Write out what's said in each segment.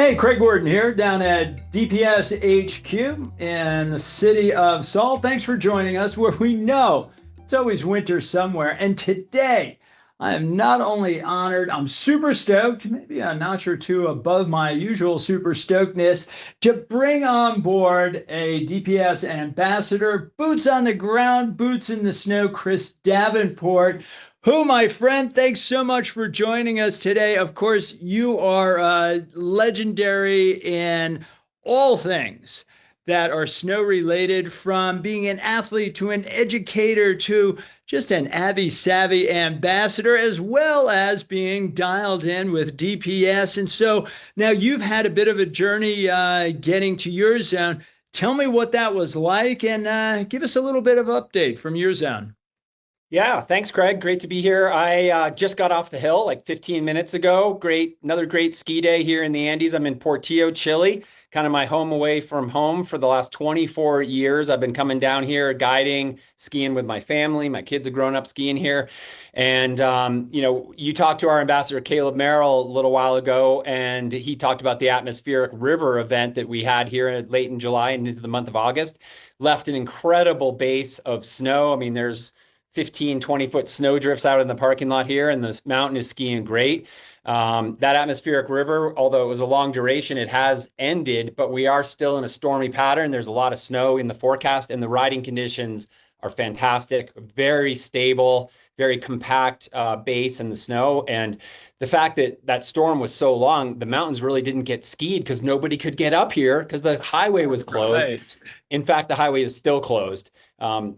Hey, Craig Gordon here down at DPS HQ in the city of Salt. Thanks for joining us where we know it's always winter somewhere. And today, I am not only honored, I'm super stoked, maybe a notch or two above my usual super stokedness, to bring on board a DPS ambassador, boots on the ground, boots in the snow, Chris Davenport. Who, my friend, thanks so much for joining us today. Of course, you are legendary in all things that are snow related, from being an athlete to an educator to just an savvy ambassador, as well as being dialed in with DPS. And so now you've had a bit of a journey getting to your zone. Tell me what that was like, and give us a little bit of update from your zone. Yeah, thanks, Craig. Great to be here. I just got off the hill like 15 minutes ago. Another great ski day here in the Andes. I'm in Portillo, Chile, kind of my home away from home for the last 24 years. I've been coming down here, guiding, skiing with my family. My kids have grown up skiing here. And, you talked to our ambassador, Caleb Merrill, a little while ago, and he talked about the atmospheric river event that we had here late in July and into the month of August. Left an incredible base of snow. I mean, there's 15, 20-foot snow drifts out in the parking lot here, and this mountain is skiing great. That atmospheric river, although it was a long duration, it has ended, but we are still in a stormy pattern. There's a lot of snow in the forecast, and the riding conditions are fantastic, very stable, very compact base in the snow. And the fact that that storm was so long, the mountains really didn't get skied because nobody could get up here because the highway was closed. Right. In fact, the highway is still closed,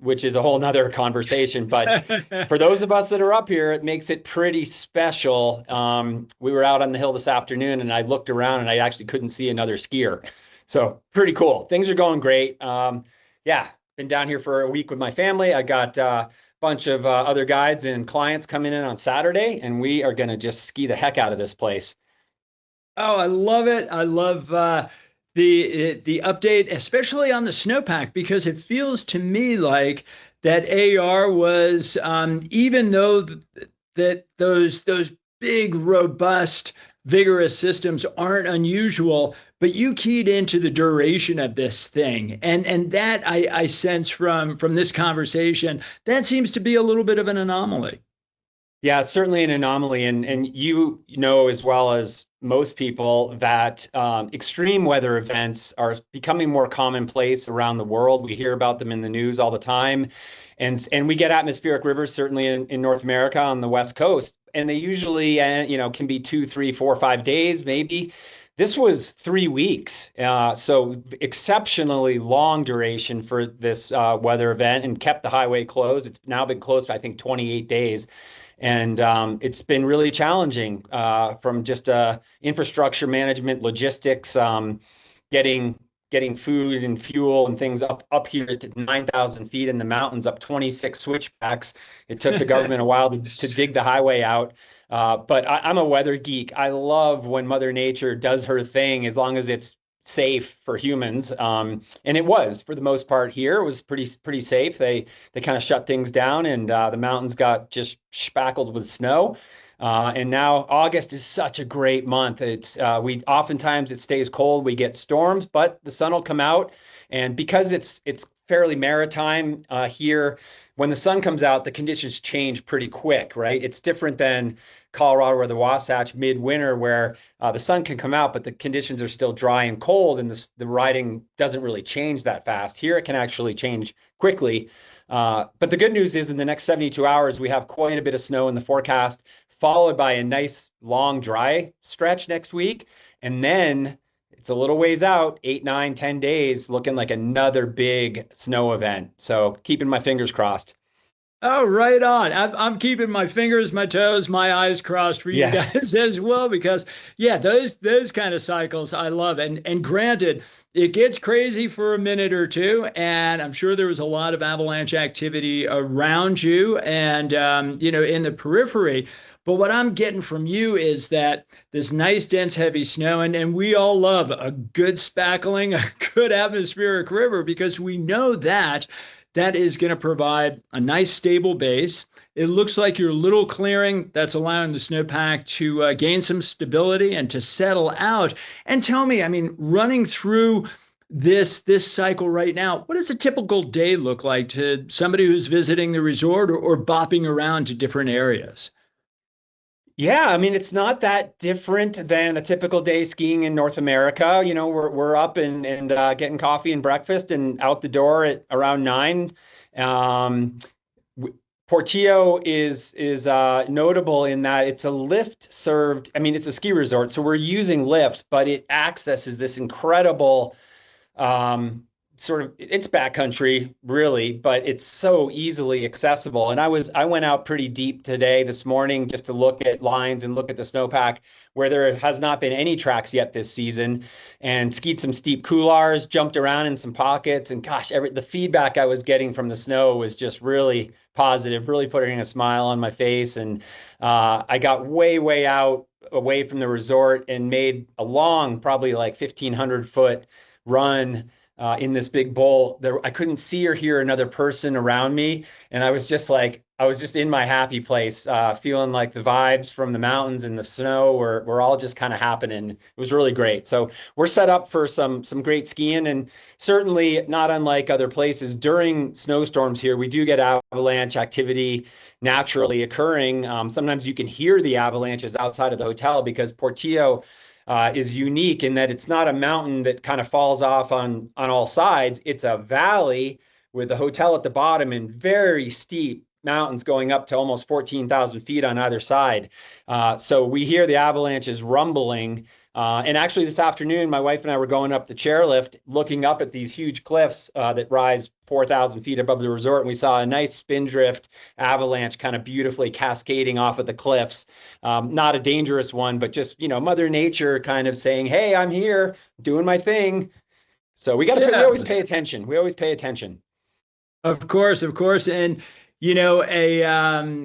which is a whole nother conversation. But for those of us that are up here, it makes it pretty special. We were out on the hill this afternoon, and I looked around and I actually couldn't see another skier. So pretty cool. Things are going great. Yeah, been down here for a week with my family. I got bunch of other guides and clients coming in on Saturday, and we are going to just ski the heck out of this place. Oh, I love it. I love the update, especially on the snowpack, because it feels to me like that AR was, even though that those big, robust, vigorous systems aren't unusual, but you keyed into the duration of this thing. And that I sense from this conversation, that seems to be a little bit of an anomaly. Yeah, it's certainly an anomaly. And you know as well as most people that extreme weather events are becoming more commonplace around the world. We hear about them in the news all the time. And we get atmospheric rivers, certainly in North America on the West Coast. And they usually, can be 2, 3, 4, 5 days, maybe. This was 3 weeks, so exceptionally long duration for this weather event, and kept the highway closed. It's now been closed for, I think, 28 days. And it's been really challenging from just infrastructure management, logistics, getting food and fuel and things up here to 9,000 feet in the mountains, up 26 switchbacks. It took the government a while to dig the highway out. But I'm a weather geek. I love when Mother Nature does her thing, as long as it's safe for humans. And it was, for the most part here. It was pretty safe. They kind of shut things down, and the mountains got just spackled with snow. And now August is such a great month. It's oftentimes it stays cold. We get storms, but the sun will come out. And because it's fairly maritime here, when the sun comes out, the conditions change pretty quick, right? It's different than Colorado or the Wasatch midwinter, where the sun can come out, but the conditions are still dry and cold, and the riding doesn't really change that fast. Here, it can actually change quickly. But the good news is, in the next 72 hours, we have quite a bit of snow in the forecast, followed by a nice long dry stretch next week. And then it's a little ways out, 8, 9, 10 days, looking like another big snow event. So keeping my fingers crossed. Oh, right on. I'm keeping my fingers, my toes, my eyes crossed for you guys as well, because those kind of cycles I love. And granted, it gets crazy for a minute or two, and I'm sure there was a lot of avalanche activity around you and in the periphery. But what I'm getting from you is that this nice, dense, heavy snow, and we all love a good spackling, a good atmospheric river, because we know that that is going to provide a nice stable base. It looks like your little clearing that's allowing the snowpack to gain some stability and to settle out. And tell me, I mean, running through this cycle right now, what does a typical day look like to somebody who's visiting the resort or bopping around to different areas? Yeah, I mean, it's not that different than a typical day skiing in North America. You know, we're up and getting coffee and breakfast and out the door at around 9. Um, Portillo is notable in that it's a lift served. I mean, it's a ski resort, so we're using lifts, but it accesses this incredible sort of, it's backcountry really, but it's so easily accessible. And I went out pretty deep this morning, just to look at lines and look at the snowpack where there has not been any tracks yet this season, and skied some steep couloirs, jumped around in some pockets, and gosh, the feedback I was getting from the snow was just really positive, really putting a smile on my face. And I got way out away from the resort and made a long, probably like 1,500-foot run in this big bowl. I couldn't see or hear another person around me, and I was just in my happy place, feeling like the vibes from the mountains and the snow were all just kind of happening. It was really great. So we're set up for some great skiing, and certainly not unlike other places. During snowstorms here, we do get avalanche activity naturally occurring. Sometimes you can hear the avalanches outside of the hotel, because Portillo is unique in that it's not a mountain that kind of falls off on all sides. It's a valley with the hotel at the bottom and very steep mountains going up to almost 14,000 feet on either side. So we hear the avalanches rumbling. And actually this afternoon, my wife and I were going up the chairlift, looking up at these huge cliffs that rise 4,000 feet above the resort. And we saw a nice spindrift avalanche kind of beautifully cascading off of the cliffs. Not a dangerous one, but just, Mother Nature kind of saying, hey, I'm here doing my thing. So we we always pay attention. We always pay attention. Of course. And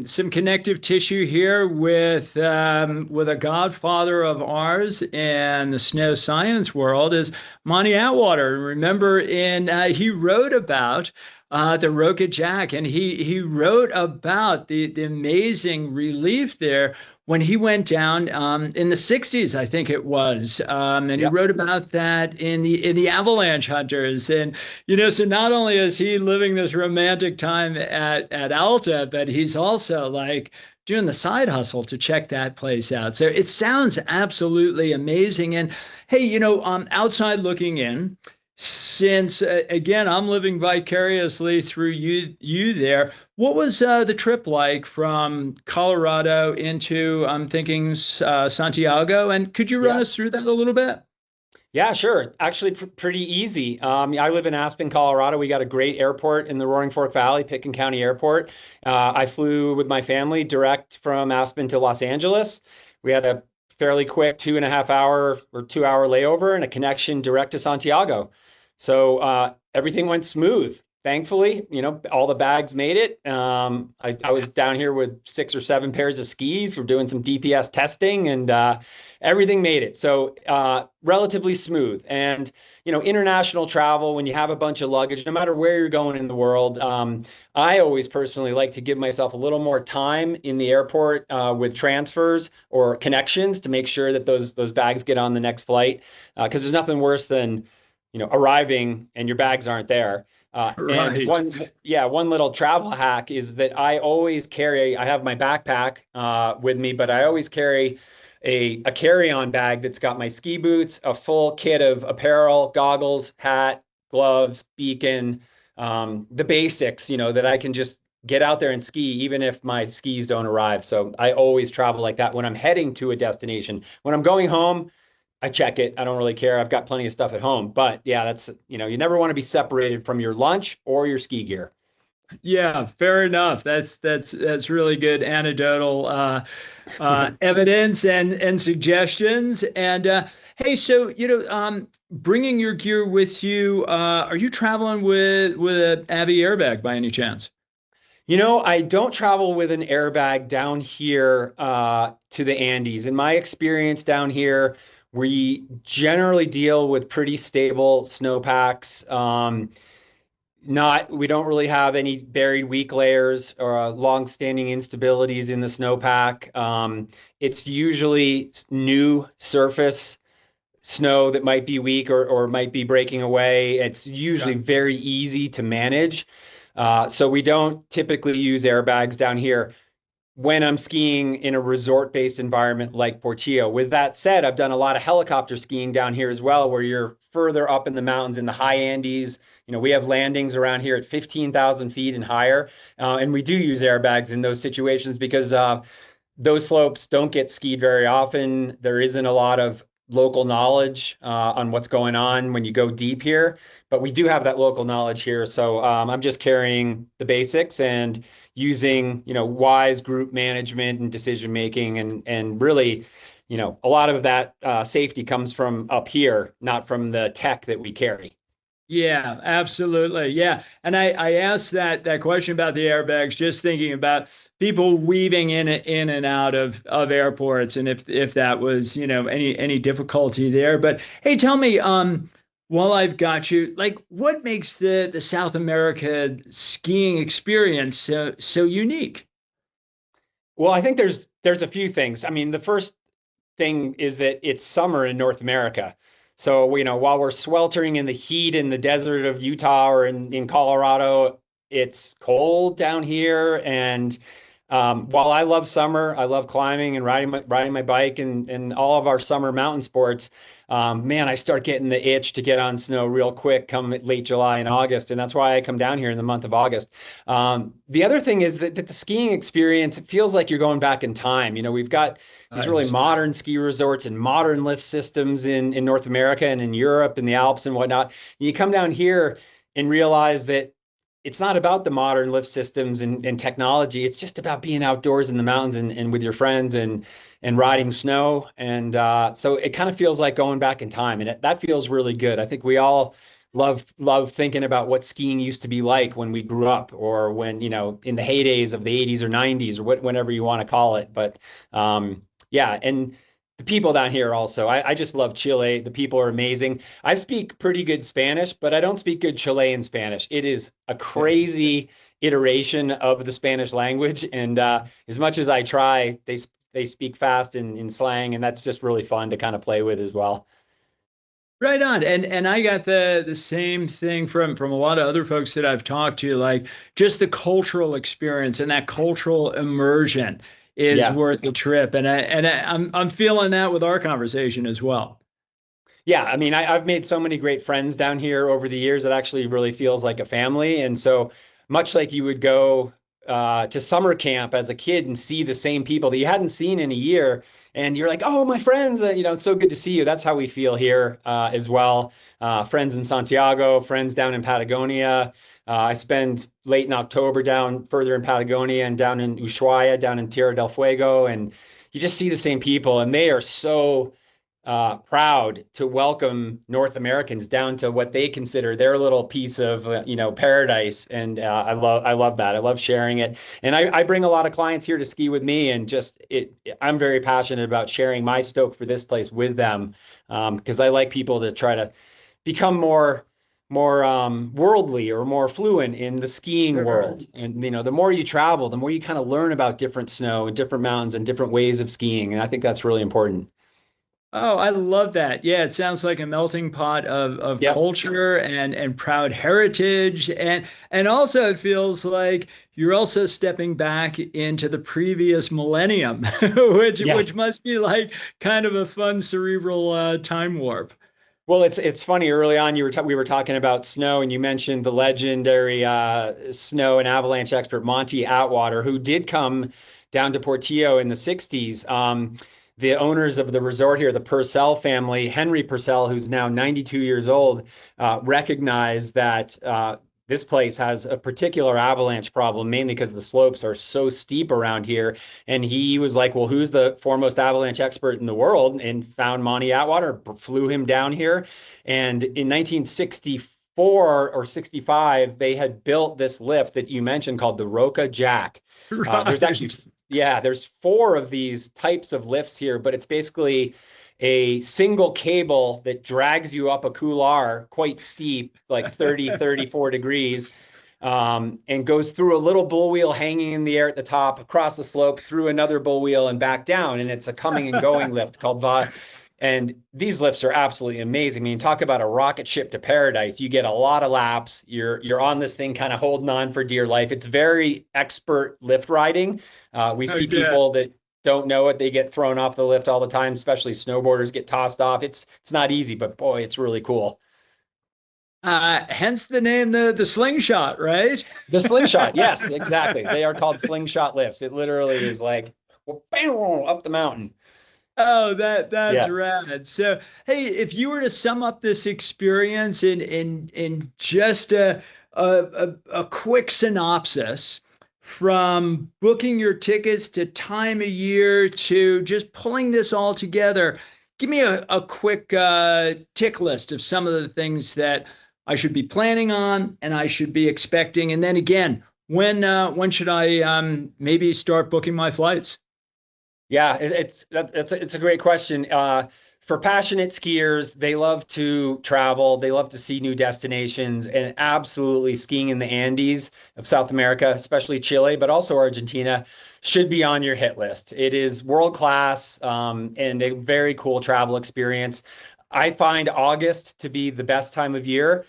some connective tissue here with a godfather of ours in the snow science world is Monty Atwater. Remember, he wrote about the Roca Jack, and he wrote about the amazing relief there when he went down in the 60s, I think it was. And He wrote about that in the Avalanche Hunters. And, so not only is he living this romantic time at Alta, but he's also like doing the side hustle to check that place out. So it sounds absolutely amazing. And hey, outside looking in, since again I'm living vicariously through you there, what was the trip like from Colorado into, I'm thinking, Santiago? And could you run us through that a little bit? Yeah, sure. Actually, pretty easy. I live in Aspen, Colorado. We got a great airport in the Roaring Fork Valley, Pitkin County Airport. I flew with my family direct from Aspen to Los Angeles. We had a fairly quick 2.5 hour or 2 hour layover and a connection direct to Santiago. So everything went smooth. Thankfully, all the bags made it. I was down here with 6 or 7 pairs of skis. We're doing some DPS testing, and everything made it. So relatively smooth. And, international travel, when you have a bunch of luggage, no matter where you're going in the world, I always personally like to give myself a little more time in the airport with transfers or connections to make sure that those bags get on the next flight. Because there's nothing worse than arriving and your bags aren't there. Right. And one little travel hack is that I have my backpack with me, but I always carry a carry-on bag that's got my ski boots, a full kit of apparel, goggles, hat, gloves, beacon, the basics, that I can just get out there and ski, even if my skis don't arrive. So I always travel like that when I'm heading to a destination. When I'm going home, I check it. I don't really care. I've got plenty of stuff at home. But yeah, that's, you never want to be separated from your lunch or your ski gear. Yeah, fair enough. That's really good anecdotal evidence and suggestions. And hey, so bringing your gear with you, are you traveling with an Abby airbag by any chance? I don't travel with an airbag down here to the Andes. In my experience down here, we generally deal with pretty stable snowpacks. We don't really have any buried weak layers or long-standing instabilities in the snowpack. It's usually new surface snow that might be weak or might be breaking away. It's usually very easy to manage. So we don't typically use airbags down here when I'm skiing in a resort-based environment like Portillo. With that said, I've done a lot of helicopter skiing down here as well, where you're further up in the mountains in the high Andes. We have landings around here at 15,000 feet and higher. And we do use airbags in those situations because those slopes don't get skied very often. There isn't a lot of local knowledge on what's going on when you go deep here, but we do have that local knowledge here. So I'm just carrying the basics and using, wise group management and decision making, and really, a lot of that safety comes from up here, not from the tech that we carry. Yeah, absolutely. Yeah. And I asked that question about the airbags, just thinking about people weaving in and out of airports, and if that was, any difficulty there. But hey, tell me, while I've got you, like, what makes the South America skiing experience so unique? Well, I think there's a few things. I mean, the first thing is that it's summer in North America. So, while we're sweltering in the heat in the desert of Utah or in Colorado, it's cold down here. And while I love summer, I love climbing and riding my bike and all of our summer mountain sports. Man, I start getting the itch to get on snow real quick come late July and August. And that's why I come down here in the month of August. The other thing is that the skiing experience, it feels like you're going back in time. We've got these really modern ski resorts and modern lift systems in North America and in Europe and the Alps and whatnot. And you come down here and realize that it's not about the modern lift systems and technology. It's just about being outdoors in the mountains and with your friends and riding snow. And so it kind of feels like going back in time. And that feels really good. I think we all love thinking about what skiing used to be like when we grew up, or when, in the heydays of the 80s or 90s, or whenever you want to call it. But yeah. And the people down here also, I just love Chile. The people are amazing. I speak pretty good Spanish, but I don't speak good Chilean Spanish. It is a crazy iteration of the Spanish language. And as much as I try, they speak fast in slang, and that's just really fun to kind of play with as well. Right on. And I got the same thing from a lot of other folks that I've talked to, like just the cultural experience and that cultural immersion is worth the trip. And I'm feeling that with our conversation as well. Yeah, I mean, I've made so many great friends down here over the years. It actually really feels like a family. And so much like you would go to summer camp as a kid and see the same people that you hadn't seen in a year, and you're like, oh, my friends, it's so good to see you. That's how we feel here as well. Friends in Santiago, friends down in Patagonia. I spend late in October down further in Patagonia and down in Ushuaia, down in Tierra del Fuego, and you just see the same people, and they are so proud to welcome North Americans down to what they consider their little piece of paradise. And I love that. I love sharing it. And I bring a lot of clients here to ski with me, and I'm very passionate about sharing my stoke for this place with them, because I like people to try to become more worldly or more fluent in the skiing world. And the more you travel, the more you kind of learn about different snow and different mountains and different ways of skiing. And I think that's really important. Oh, I love that. Yeah, it sounds like a melting pot of culture and proud heritage. And also it feels like you're also stepping back into the previous millennium, which must be like kind of a fun cerebral time warp. Well, it's funny. Early on, we were talking about snow, and you mentioned the legendary snow and avalanche expert Monty Atwater, who did come down to Portillo in the '60s. The owners of the resort here, the Purcell family, Henry Purcell, who's now 92 years old, recognized that this place has a particular avalanche problem, mainly because the slopes are so steep around here. And he was like, well, who's the foremost avalanche expert in the world? And found Monty Atwater, flew him down here. And in 1964 or 65, they had built this lift that you mentioned called the Roca Jack. Right. There's 4 of these types of lifts here, but it's basically a single cable that drags you up a couloir quite steep, like 30, 34 degrees, and goes through a little bull wheel hanging in the air at the top, across the slope, through another bull wheel and back down. And it's a coming and going lift called VOD. And these lifts are absolutely amazing. I mean, talk about a rocket ship to paradise. You get a lot of laps. You're on this thing kind of holding on for dear life. It's very expert lift riding. We see people that don't know it. They get thrown off the lift all the time, especially snowboarders get tossed off. It's not easy, but boy, it's really cool. Hence the name, the slingshot, right? The slingshot. Yes, exactly. They are called slingshot lifts. It literally is like bam, up the mountain. Oh, that's rad. So, hey, if you were to sum up this experience in just a quick synopsis, from booking your tickets to time of year to just pulling this all together, give me a quick tick list of some of the things that I should be planning on and I should be expecting. And then again, when should I maybe start booking my flights? Yeah, it's a great question. For passionate skiers, they love to travel. They love to see new destinations, and absolutely skiing in the Andes of South America, especially Chile, but also Argentina, should be on your hit list. It is world class, and a very cool travel experience. I find August to be the best time of year.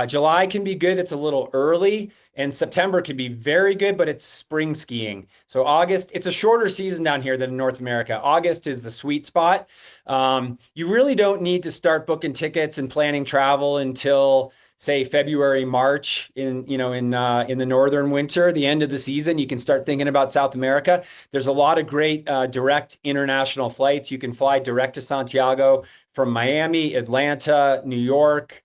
July can be good. It's a little early, and September can be very good, but it's spring skiing. So August, it's a shorter season down here than in North America. August is the sweet spot. You really don't need to start booking tickets and planning travel until, say, February, March in the northern winter, the end of the season. You can start thinking about South America. There's a lot of great direct international flights. You can fly direct to Santiago from Miami, Atlanta, New York,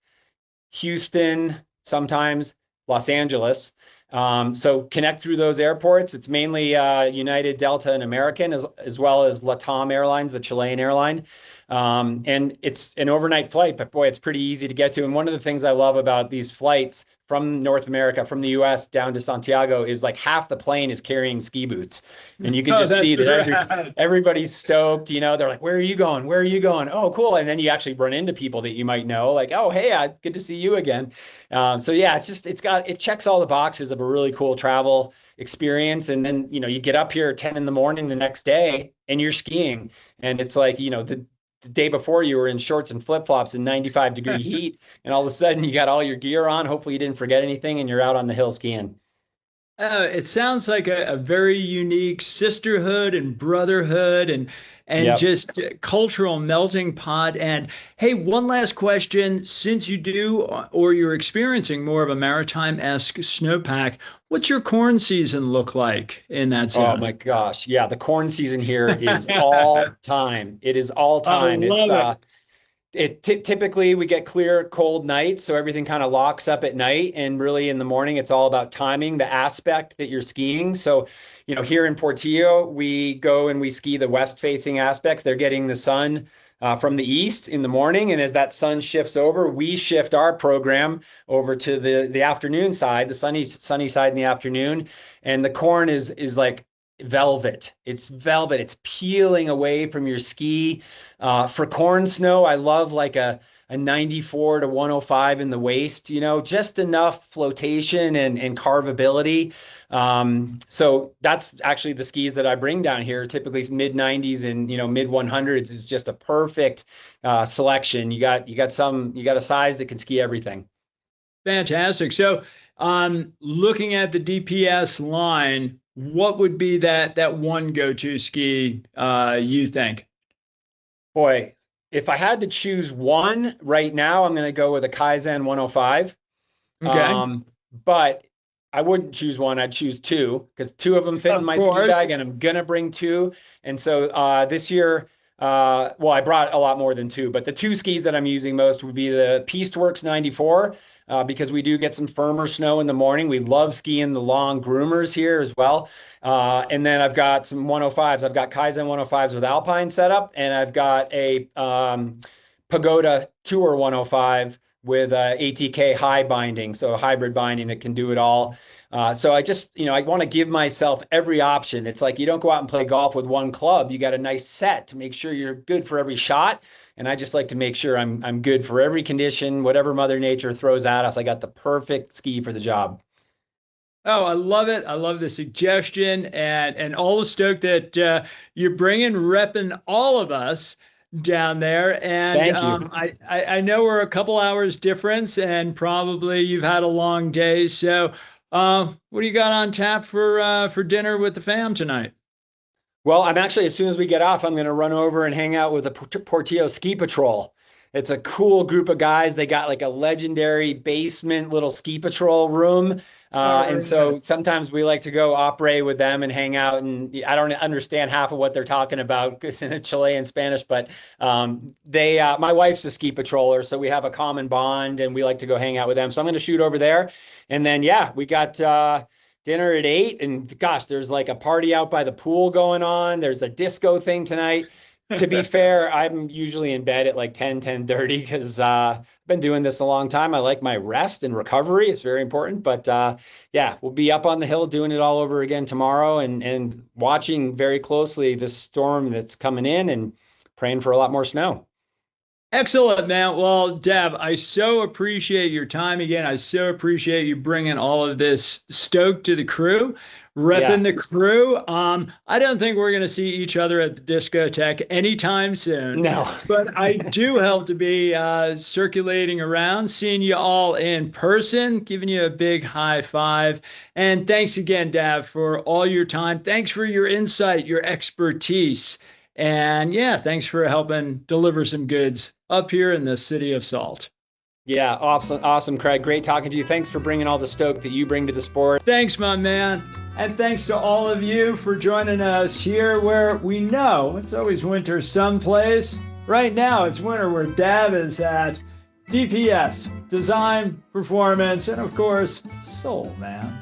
Houston, sometimes Los Angeles. So connect through those airports. It's mainly United, Delta, and American, as well as LATAM Airlines, the Chilean airline. And it's an overnight flight, but boy, it's pretty easy to get to. And one of the things I love about these flights from North America, from the US down to Santiago, is like half the plane is carrying ski boots. And you can just see that everybody's stoked. They're like, where are you going? Where are you going? Oh, cool. And then you actually run into people that you might know, like, oh, hey, good to see you again. So yeah, it checks all the boxes of a really cool travel experience. And then, you get up here at 10 in the morning the next day and you're skiing. And it's like, the day before you were in shorts and flip-flops in 95-degree heat, and all of a sudden you got all your gear on. Hopefully you didn't forget anything, and you're out on the hill skiing. It sounds like a very unique sisterhood and brotherhood and just cultural melting pot. And hey, one last question. Since you do, or you're experiencing more of a maritime-esque snowpack, what's your corn season look like in that zone? Oh my gosh. Yeah, the corn season here is all time. It is all time. Typically we get clear, cold nights, so everything kind of locks up at night, and really in the morning it's all about timing the aspect that you're skiing. So, here in Portillo, we go and we ski the west-facing aspects. They're getting the sun from the east in the morning, and as that sun shifts over, we shift our program over to the afternoon side, the sunny side in the afternoon, and the corn is like velvet. It's velvet. It's peeling away from your ski. For corn snow, I love like a 94 to 105 in the waist, just enough flotation and carvability. So that's actually the skis that I bring down here. Typically mid 90s and, mid 100s is just a perfect selection. You got a size that can ski everything. Fantastic. So, looking at the DPS line, what would be that one go-to ski you think? Boy, if I had to choose one right now, I'm going to go with a Kaizen 105. Okay. But I wouldn't choose one. I'd choose two, because two of them fit in my ski bag, and I'm going to bring two. And so this year, I brought a lot more than two, but the two skis that I'm using most would be the Pisteworks 94, because we do get some firmer snow in the morning. We love skiing the long groomers here as well. And then I've got some 105s. I've got Kaizen 105s with Alpine setup, and I've got a Pagoda Tour 105 with ATK high binding, so a hybrid binding that can do it all. So I just, I want to give myself every option. It's like you don't go out and play golf with one club. You got a nice set to make sure you're good for every shot. And I just like to make sure I'm good for every condition, whatever Mother Nature throws at us. I got the perfect ski for the job. Oh, I love it. I love the suggestion and all the stoke that you're bringing, repping all of us down there. And Thank you. I know we're a couple hours difference, and probably you've had a long day. So, what do you got on tap for dinner with the fam tonight? Well, I'm actually, as soon as we get off, I'm going to run over and hang out with the Portillo Ski Patrol. It's a cool group of guys. They got like a legendary basement little ski patrol room. And so sometimes we like to go opera with them and hang out. And I don't understand half of what they're talking about in Chilean Spanish, but my wife's a ski patroller, so we have a common bond and we like to go hang out with them. So I'm going to shoot over there. And then, yeah, we got dinner at 8. And gosh, there's like a party out by the pool going on. There's a disco thing tonight. To be fair, I'm usually in bed at like 10:30 because I've been doing this a long time. I like my rest and recovery. It's very important. But yeah, we'll be up on the hill doing it all over again tomorrow and watching very closely this storm that's coming in and praying for a lot more snow. Excellent, man. Well, Deb, I so appreciate your time again. I so appreciate you bringing all of this stoke to the crew, repping the crew. I don't think we're going to see each other at the discotheque anytime soon. No. But I do hope to be circulating around, seeing you all in person, giving you a big high five. And thanks again, Deb, for all your time. Thanks for your insight, your expertise. And yeah, thanks for helping deliver some goods up here in the city of Salt. Yeah, awesome, Craig. Great talking to you. Thanks for bringing all the stoke that you bring to the sport. Thanks, my man. And thanks to all of you for joining us here where we know it's always winter someplace. Right now, it's winter where Dab is at. DPS, design, performance, and of course, soul, man.